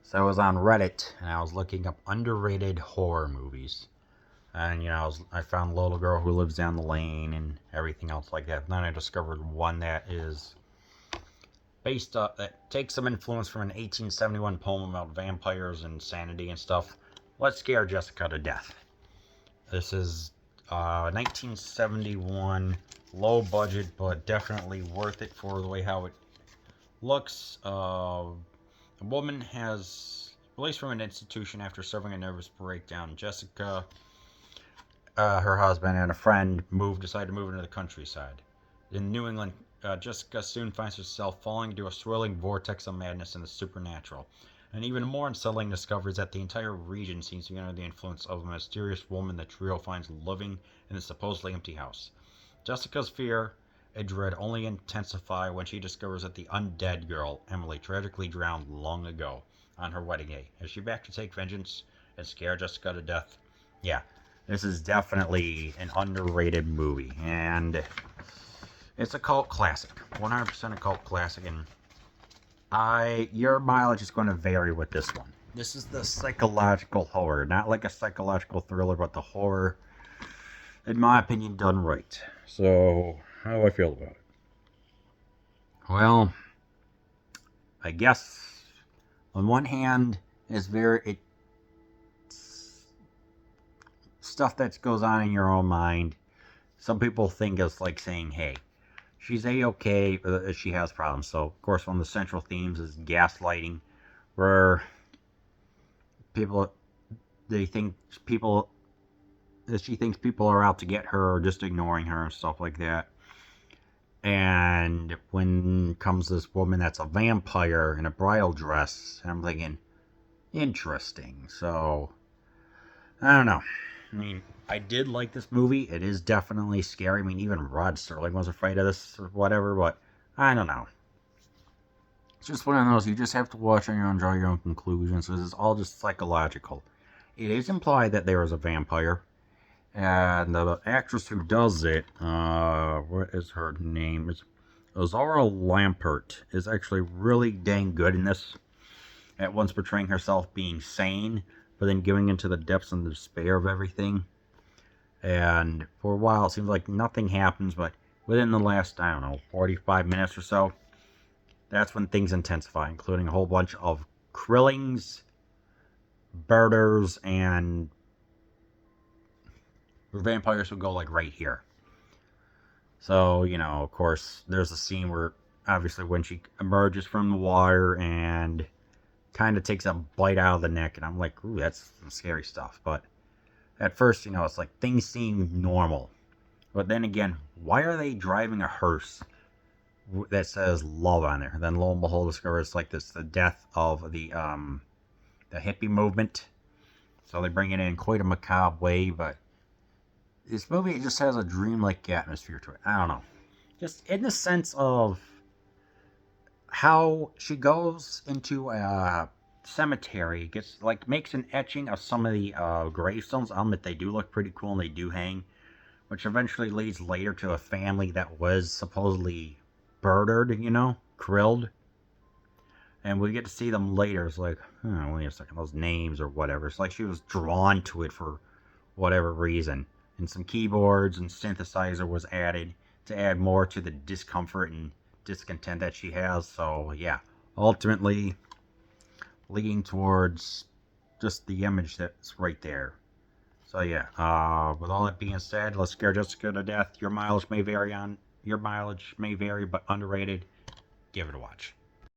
So I was on Reddit and I was looking up underrated horror movies. And I found a little girl who lives down the lane and everything else like that. And then I discovered one that is that takes some influence from an 1871 poem about vampires and sanity and stuff. Let's Scare Jessica to Death. This is 1971, low budget, but definitely worth it for the way how it looks. A woman has released from an institution after suffering a nervous breakdown. Jessica, her husband, and a friend decided to move into the countryside. In New England, Jessica soon finds herself falling into a swirling vortex of madness and the supernatural. And even more unsettling discovery is that the entire region seems to be under the influence of a mysterious woman the trio finds living in a supposedly empty house. Jessica's fear and dread only intensify when she discovers that the undead girl, Emily, tragically drowned long ago on her wedding day. Is she back to take vengeance and scare Jessica to death? Yeah, this is definitely an underrated movie, and it's a cult classic, 100% a cult classic, and your mileage is going to vary with this one. This is the psychological horror, not like a psychological thriller, but the horror, in my opinion, done right. So, how do I feel about it? Well, I guess on one hand, it's stuff that goes on in your own mind. Some people think it's like saying, "Hey, she's a-okay, she has problems." So, of course, one of the central themes is gaslighting, where people they think people that she thinks people are out to get her or just ignoring her and stuff like that. And when comes this woman that's a vampire in a bridal dress, I'm thinking, interesting. So, I don't know. I mean, I did like this movie. It is definitely scary. I mean, even Rod Serling was afraid of this or whatever, but I don't know. It's just one of those, you just have to watch and you draw your own conclusions, because it's all just psychological. It is implied that there is a vampire, and the actress who does it, what is her name? It's Zara Lampert, is actually really dang good in this. At once portraying herself being sane, but then going into the depths and the despair of everything. And for a while, it seems like nothing happens, but within the last, I don't know, 45 minutes or so, that's when things intensify, including a whole bunch of Krillings, birders, and vampires who go like right here. So, of course, there's a scene where, obviously, when she emerges from the water and kind of takes a bite out of the neck, and I'm like, ooh, that's some scary stuff. But at first, it's like things seem normal. But then again, why are they driving a hearse that says love on there? Then lo and behold, discover it's like this, the death of the hippie movement. So they bring it in quite a macabre way, but this movie just has a dreamlike atmosphere to it. I don't know. Just in the sense of how she goes into a cemetery, makes an etching of some of the gravestones. I'll admit they do look pretty cool and they do hang, which eventually leads later to a family that was supposedly murdered, krilled. And we get to see them later. It's like, wait a second, those names or whatever. It's like she was drawn to it for whatever reason. And some keyboards and synthesizer was added to add more to the discomfort and discontent that she has. So, yeah, ultimately leading towards just the image that's right there. So, yeah, with all that being said, let's scare Jessica to death. Your mileage may vary, but underrated. Give it a watch.